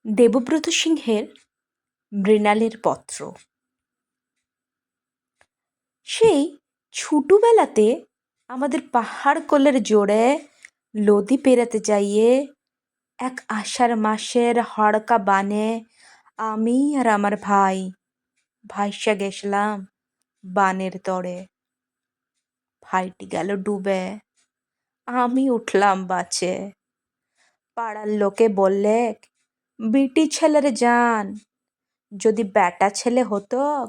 দেবব্রত সিংহের মৃণালের পত্র। সেই ছোটবেলাতে আমাদের পাহাড় কোলের জোরে লদি পেরাতে যাইয়ে এক আষাঢ় মাসের হড়কা বানে আমি আর আমার ভাই ভাইসা গেছিলাম বানের তরে। ভাইটি গেল ডুবে, আমি উঠলাম বাঁচে। পাড়ার লোকে বললে, বিটি ছেলের জান, যদি বেটা ছেলে হতক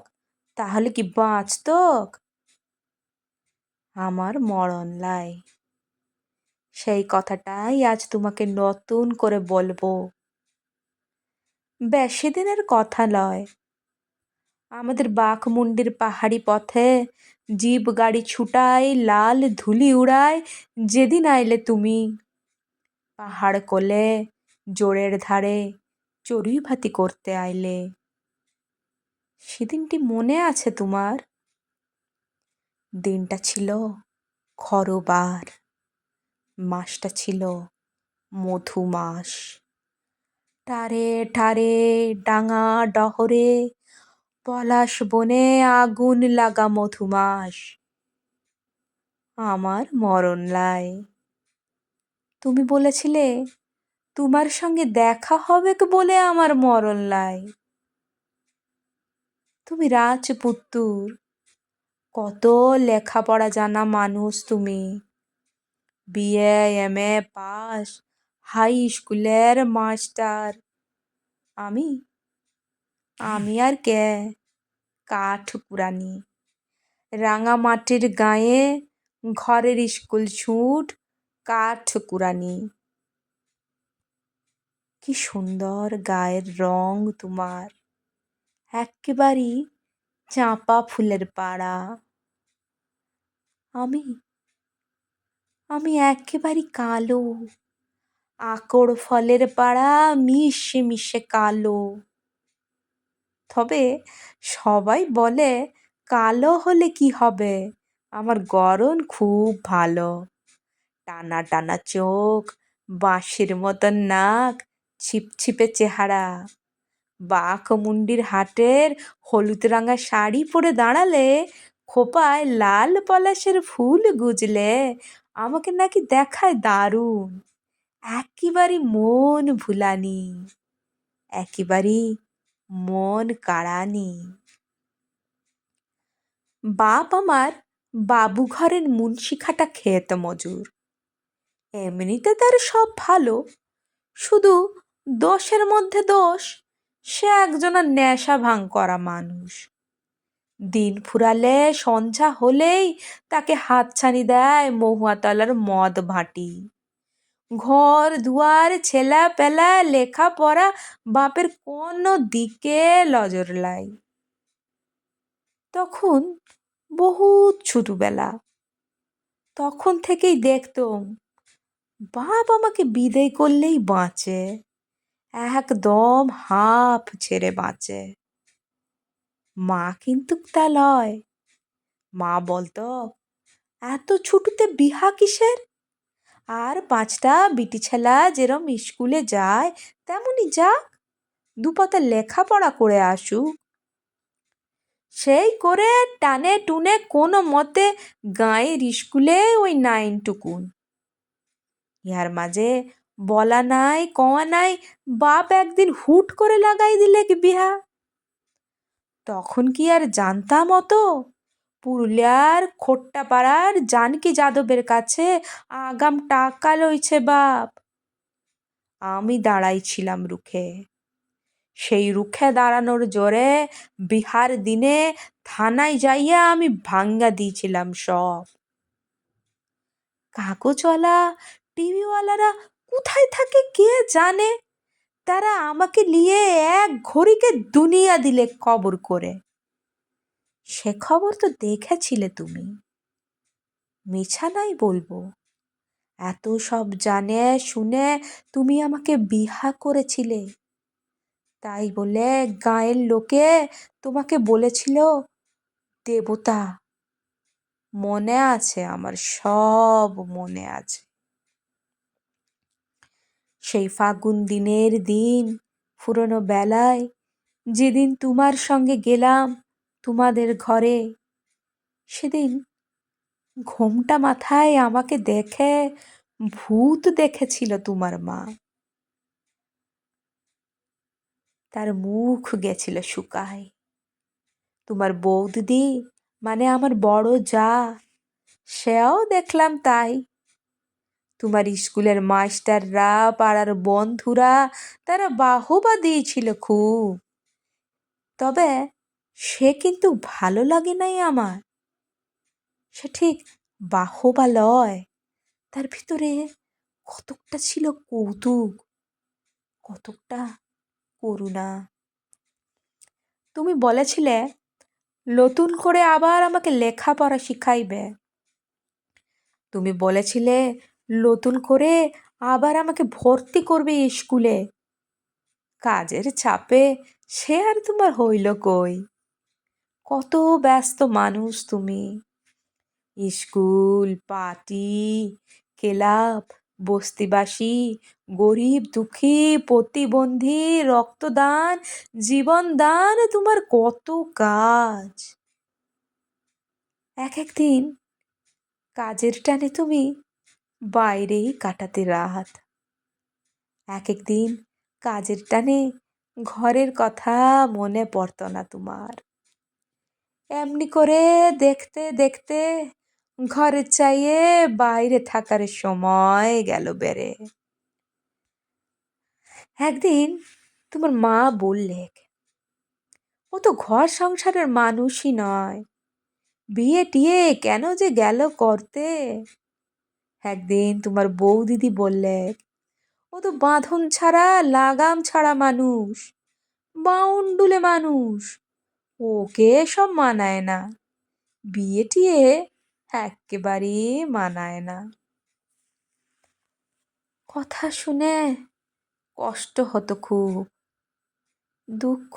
তাহলে কি বাঁচতক? আমার মরণ লাই। সেই কথাটাই আজ তোমাকে নতুন করে বলবো। বেশি দিনের কথা নয়। আমাদের বাঘমুন্ডির পাহাড়ি পথে জিপ গাড়ি ছুটাই, লাল ধুলি উড়ায় যেদিন আইলে তুমি। পাহাড় কোলে জোরের ধারে চড়ুই ভাতি করতে আইলে। সেদিনটি মনে আছে তোমার? দিনটা ছিল খরবার, মাসটা ছিল মধু মাস। টারে টারে ডাঙা ডহরে পলাশ বনে আগুন লাগা মধুমাস। আমার মরণ লাই। তুমি বলেছিলে তোমার সঙ্গে দেখা হবে বলে আমার মরণ লাই। তুমি রাজপুত্তুর, কত লেখাপড়া জানা মানুষ তুমি। বিএ এমএ পাস, হাই স্কুলের মাস্টার। আমি আমি আর কে, কাঠ কুড়ানি। রাঙামাটির গায়ে ঘরের স্কুল ছুট, কাঠ কুড়ানি। কি সুন্দর গায়ের রং তোমার, একেবারেই চাঁপা ফুলের পাড়া। আমি আমি একেবারে কালো, আকড় ফলের পাড়া, মিশে মিশে কালো। তবে সবাই বলে কালো হলে কি হবে, আমার গড়ন খুব ভালো। টানা টানা চোখ, বাঁশের মতন নাক, ছিপছিপে চেহারা। বাঘমুন্ডির হাটের হলুদ রাঙা শাড়ি পরে দাঁড়ালে, খোপায় লাল পলাশের ফুল গুজলে আমাকে নাকি দেখায় দারুণ। একেবারে মন ভুলানি, একেবারে মন কাড়ানি। বাপ আমার বাবু ঘরের মুন্সিখাটা ক্ষেত মজুর। এমনিতে তার সব ভালো, শুধু দোষের মধ্যে দোষ, সে একজনা নেশা ভাঙ করা মানুষ। দিন ফুরালে সন্ধ্যা হলেই তাকে হাতছানি দেয় মহুয়াতলার মদ ভাটি। ঘর দুয়ার ছেলা পেলা লেখাপড়া বাপের কোনো দিকে নজর লাই। তখন বহুত ছোটবেলা, তখন থেকেই দেখতাম বাপ আমাকে বিদায় করলেই বাঁচে, একদম হাঁফ ছেড়ে বাঁচে। মা কিন্তু তা লয়। মা বলতো, এত ছোটতে বিহা কিসের? আর 5টা বিটি ছেলা যেরম স্কুলে যায় তেমনি যাক, দুপাতা লেখাপড়া করে আসুক। সেই করে টানে টুনে কোনো মতে গাঁয়ের স্কুলে ওই 9 টুকুন। ইহার মাঝে বলা নাই কওয়া নাই, বাপ একদিন হুট করে লাগাই দিলে বিহা। তখন কি আর জানতাম অত? পুরুলিয়ার খোট্টাপাড়ার জানকী যাদবের কাছে আগাম টাকা লইছে বাপ। আমি দাঁড়াইছিলাম রুখে। সেই রুখে দাঁড়ানোর জোরে বিহার দিনে থানায় যাইয়া আমি ভাঙ্গা দিয়েছিলাম সব। কাগজওয়ালা টিভিওয়ালারা কোথায় থাকে কে জানে, তারা আমাকে নিয়ে এক ঘড়িকে দুনিয়া দিলে কবর করে। সে খবর তো দেখেছিলে তুমি। মিছা নাই বলবো, এত সব জানে শুনে তুমি আমাকে বিহা করেছিলে। তাই বলে গাঁয়ের লোকে তোমাকে বলেছিল দেবতা। মনে আছে, আমার সব মনে আছে। সেই ফাগুন দিনের দিন পুরনো বেলায় যেদিন তোমার সঙ্গে গেলাম তোমাদের ঘরে, সেদিন ঘোমটা মাথায় আমাকে দেখে ভূত দেখেছিল তোমার মা। তার মুখ গেছিল শুকায়। তোমার বৌদিদি মানে আমার বড় যা, সেও দেখলাম তাই। তোমার স্কুলের মাস্টাররা, পাড়ার বন্ধুরা, তারা বাহবা দিয়েছিল খুব। তবে সে কিন্তু ভালো লাগে নাই আমার। সে ঠিক বাহবা লয়, তার ভিতরে কতকটা ছিল কৌতুক, কতকটা করুণা। তুমি বলেছিলে নতুন করে আবার আমাকে লেখাপড়া শিখাইবে। তুমি বলেছিলে নতুন করে আবার আমাকে ভর্তি করবে স্কুলে। কাজের চাপে সে আর তোমার হইল কই। কত ব্যস্ত মানুষ তুমি। স্কুল, পার্টি, ক্লাব, বস্তিবাসী, গরিব দুঃখী, প্রতিবন্ধী, রক্তদান, জীবনদান, তোমার কত কাজ। এক একদিন কাজের টানে তুমি বাইরেই কাটাতে রাত। এক একদিন কাজের টানে ঘরের কথা মনে পড়তো না তোমার। এমনি করে দেখতে দেখতে ঘরের চাইয়ে বাইরে থাকার সময় গেল বেড়ে। একদিন তোমার মা বললে, ও তো ঘর সংসারের মানুষই নয়, বিয়ে টিয়ে কেন যে গেল করতে। একদিন তোমার বৌদিদি বললে, ও তো বাঁধন ছাড়া লাগাম ছাড়া মানুষ, বাউন্ডুলে মানুষ, ওকে সব মানায় না, বিয়ে টিয়ে একেবারেই মানায় না। কথা শুনে কষ্ট হতো খুব, দুঃখ।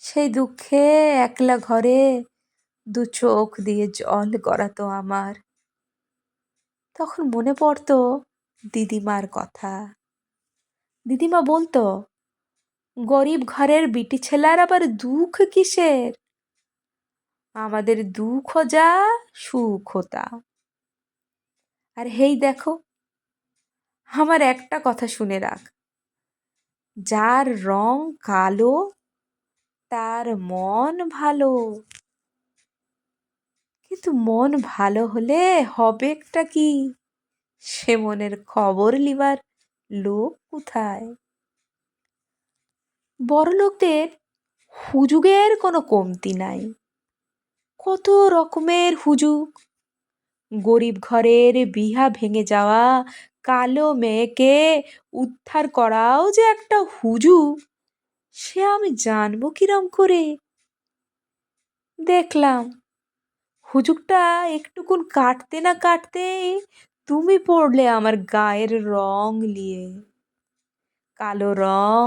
সেই দুঃখে একলা ঘরে দু চোখ দিয়ে জল গড়াতো আমার। তখন মনে পড়তো দিদিমার কথা। দিদিমা বলতো, গরিব ঘরের বিটি ছেলার আবার দুঃখ কিসের, আমাদের দুঃখ যা সুখ তা। আর হেই দেখো, আমার একটা কথা শুনে রাখ, যার রং কালো তার মন ভালো। কিন্তু মন ভালো হলে হবেটা কি, সে মনের খবর লিবার লোক কোথায়। বড়লোকদের হুজুগের কোনো কমতি নাই, কত রকমের হুজুগ। গরিব ঘরের বিহা ভেঙে যাওয়া কালো মেয়েকে উদ্ধার করাও যে একটা হুজুগ, সে আমি জানবো কিরম করে। দেখলাম হুজুগটা একটুকুন কাটতে না কাটতেই তুমি পড়লে আমার গায়ের রং নিয়ে। কালো রং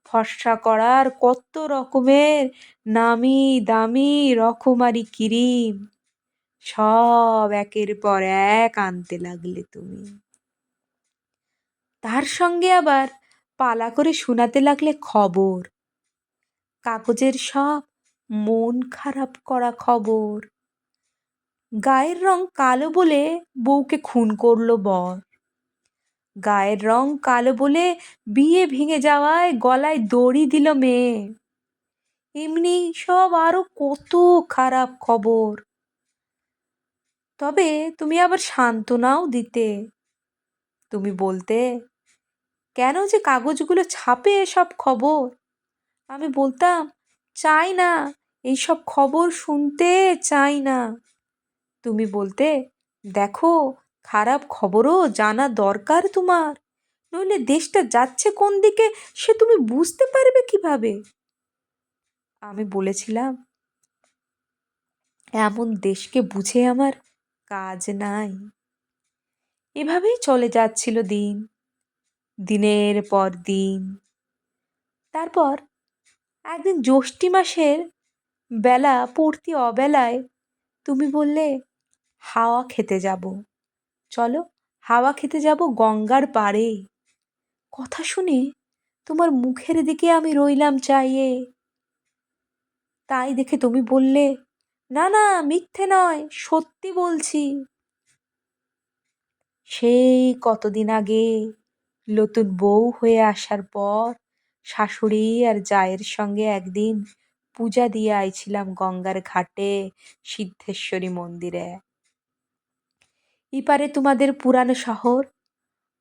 ফর্সা করার কত রকমের নামি দামি রকমারি ক্রিম সব একের পর এক আনতে লাগলে তুমি। তার সঙ্গে আবার পালা করে শোনাতে লাগলে খবর, কাগজের সব মন খারাপ করা খবর। গায়ের রং কালো বলে বউকে খুন করলো বর, গায়ের রং কালো বলে বিয়ে ভেঙে যাওয়ায় গলায় দড়ি দিল মেয়ে। এমনি সব আরো কত খারাপ খবর। তবে তুমি আবার সান্ত্বনাও দিতে। তুমি বলতে, কেন যে কাগজগুলো ছাপে এসব খবর। আমি বলতাম, চাই না, এইসব খবর শুনতে চাই না। তুমি বলতে, দেখো, খারাপ খবরও জানা দরকার তোমার, নইলে দেশটা যাচ্ছে কোন দিকে সে তুমি বুঝতে পারবে কিভাবে। আমি বলেছিলাম, এমন দেশকে বুঝে আমার কাজ নাই। এভাবেই চলে যাচ্ছিল দিন, দিনের পর দিন। তারপর একদিন জ্যৈষ্ঠী মাসের বেলা পড়তি অবেলায় তুমি বললে, হাওয়া খেতে যাব, চলো হাওয়া খেতে যাব গঙ্গার পাড়ে। কথা শুনে তোমার মুখের দিকে আমি রইলাম চাইয়ে। তাই দেখে তুমি বললে, না না, মিথ্যে নয়, সত্যি বলছি। সেই কতদিন আগে নতুন বউ হয়ে আসার পর শাশুড়ি আর জায়ের সঙ্গে একদিন পূজা দিয়ে আইছিলাম গঙ্গার ঘাটে সিদ্ধেশ্বরী মন্দিরে। ইপারে তোমাদের পুরানো শহর,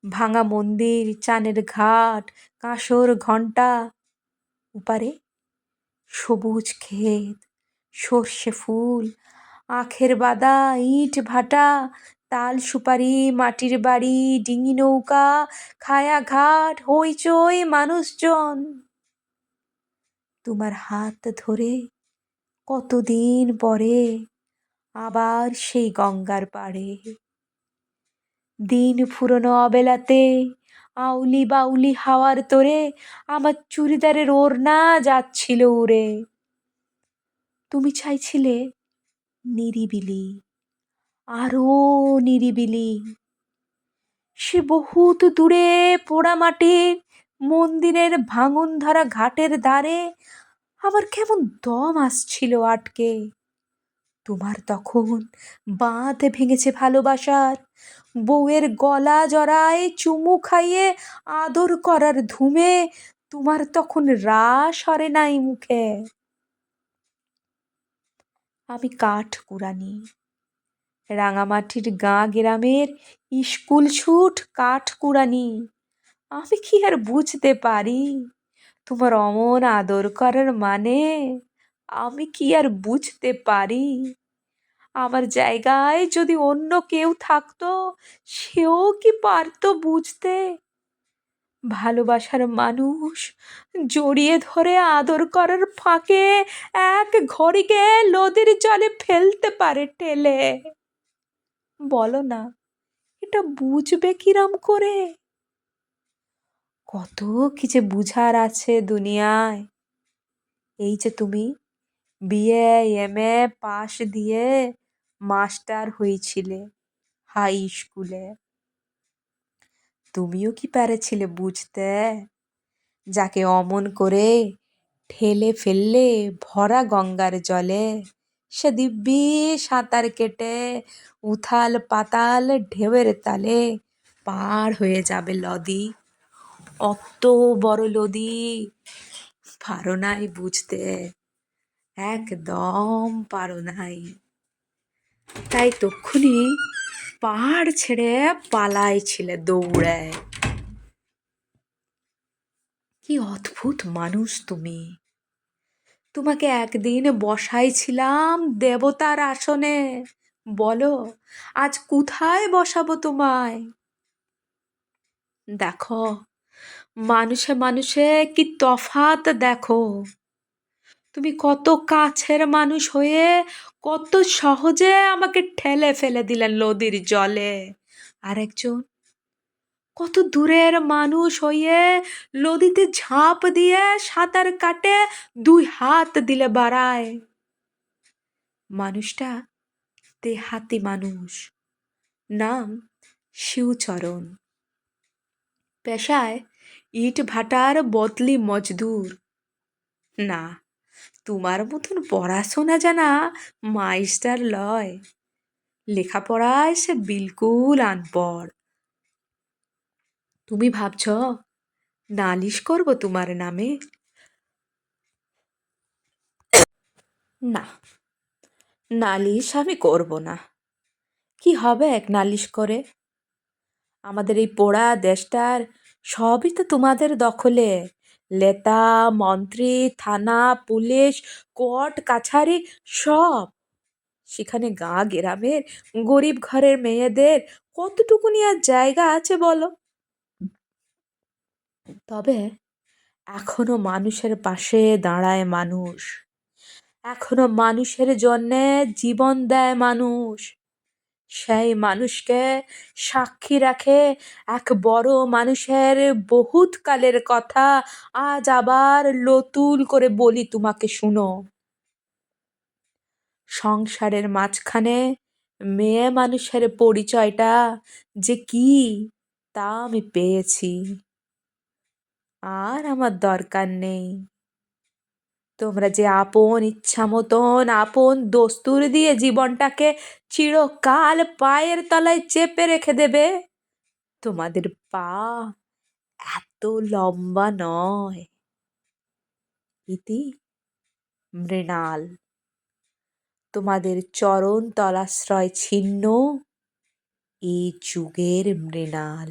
ভাঙা মন্দির, চানের ঘাট, কাঁসর ঘণ্টা। ওপারে সবুজ ক্ষেত, সর্ষে ফুল, আখের বাদা, ইট ভাটা, তাল সুপারি, মাটির বাড়ি, ডিঙি নৌকা, খায়া ঘাট, হইচই, মানুষজন। তোমার হাত ধরে কতদিন পরে আবার সেই গঙ্গার পাড়ে। দিন ফুরোনো অবেলাতে আউলি বাউলি হাওয়ার তোরে আমার চুড়িদারের ওড়না যাচ্ছিল উড়ে। তুমি চাইছিলে নিরিবিলি, আরো নিরিবিলি। সে বহুত দূরে পোড়ামাটির মন্দিরের ভাঙন ধরা ঘাটের ধারে আমার কেমন দম আসছিল আটকে। তোমার তখন বাঁধ ভেঙেছে ভালোবাসার, বউয়ের গলা জড়ায় চুমু খাইয়ে আদর করার ধুমে তোমার তখন রাস হরে নাই মুখে। আমি কাঠ কুড়ানি, রাঙামাটির গাঁ গ্রামের স্কুল ছুট কাঠ কুড়ানি। আমি কি আর বুঝতে পারি তোমার অমন আদর করার মানে? আমি কি আর বুঝতে পারি? আমার জায়গায় যদি অন্য কেউ থাকতো, সেও কি পারতো বুঝতে? ভালোবাসার মানুষ জড়িয়ে ধরে আদর করার ফাঁকে এক ঘড়িকে নদীর জলে ফেলতে পারে ঠেলে। বলো না, এটা বুঝবে কিরম করে? কত কি যে বুঝার আছে দুনিয়ায়। এই যে তুমি বিএ এমএ পাশ দিয়ে মাস্টার হয়েছিলে হাই স্কুলে, তুমিও কি পেরেছিলে বুঝতে? যাকে অমন করে ঠেলে ফেললে ভরা গঙ্গার জলে, সে দিব্যি সাঁতার কেটে উথাল পাতাল ঢেউয়ের তালে পার হয়ে যাবে নদী। অত বড় নদী পারো নাই বুঝতে, একদম পারো নাই। তাই তক্ষুনি পাহাড় ছেড়ে পালাইছিলে দৌড়ায়। কি অদ্ভুত মানুষ তুমি! তোমাকে একদিন বসাইছিলাম দেবতার আসনে। বলো, আজ কোথায় বসাবো তোমায়? দেখো, মানুষে মানুষে কি তফাৎ দেখো। তুমি কত কাছের মানুষ হয়ে কত সহজে আমাকে ঠেলে ফেলে দিলেন নদীর জলে। আরেকজন কত দূরের মানুষ হয়ে নদীতে ঝাঁপ দিয়ে সাঁতার কাটে দুই হাত দিলে বাড়ায়। মানুষটা দেহাতি মানুষ, নাম শিবচরণ, পেশায় ইট ভাটার বদলি মজদুর। না, তোমার মতন পড়াশোনা জানা মাস্টার লয়, লেখাপড়ায় সে বিলকুল আনপড়। তুমি ভাবছ নালিশ করব তোমার নামে? না, নালিশ আমি করব না। কি হবে এক নালিশ করে? আমাদের এই পোড়া দেশটার সবই তো তোমাদের দখলে। নেতা মন্ত্রী, থানা, পুলিশ, কোর্ট কাছারি সব। সেখানে গাঁ গ্রামের গরিব ঘরের মেয়েদের কতটুকুনি আর জায়গা আছে বলো? তবে এখনো মানুষের পাশে দাঁড়ায় মানুষ, এখনো মানুষের জন্যে জীবন দেয় মানুষ। সেই মানুষকে সাক্ষী রাখে এক বড় মানুষের বহুত কালের কথা আজ আবার নতুন করে বলি তোমাকে, শুনো। সংসারের মাঝখানে মেয়ে মানুষের পরিচয়টা যে কি তা আমি পেয়েছি। আর আমার দরকার নেই। তোমরা যে আপন ইচ্ছা মতন আপন দস্তুর দিয়ে জীবনটাকে চিরকাল পায়ের তলায় চেপে রেখে দেবে, তোমাদের পা এত লম্বা নয়। ইতি মৃণাল। তোমাদের চরণ তলাশ্রয় ছিন্ন এই যুগের মৃণাল।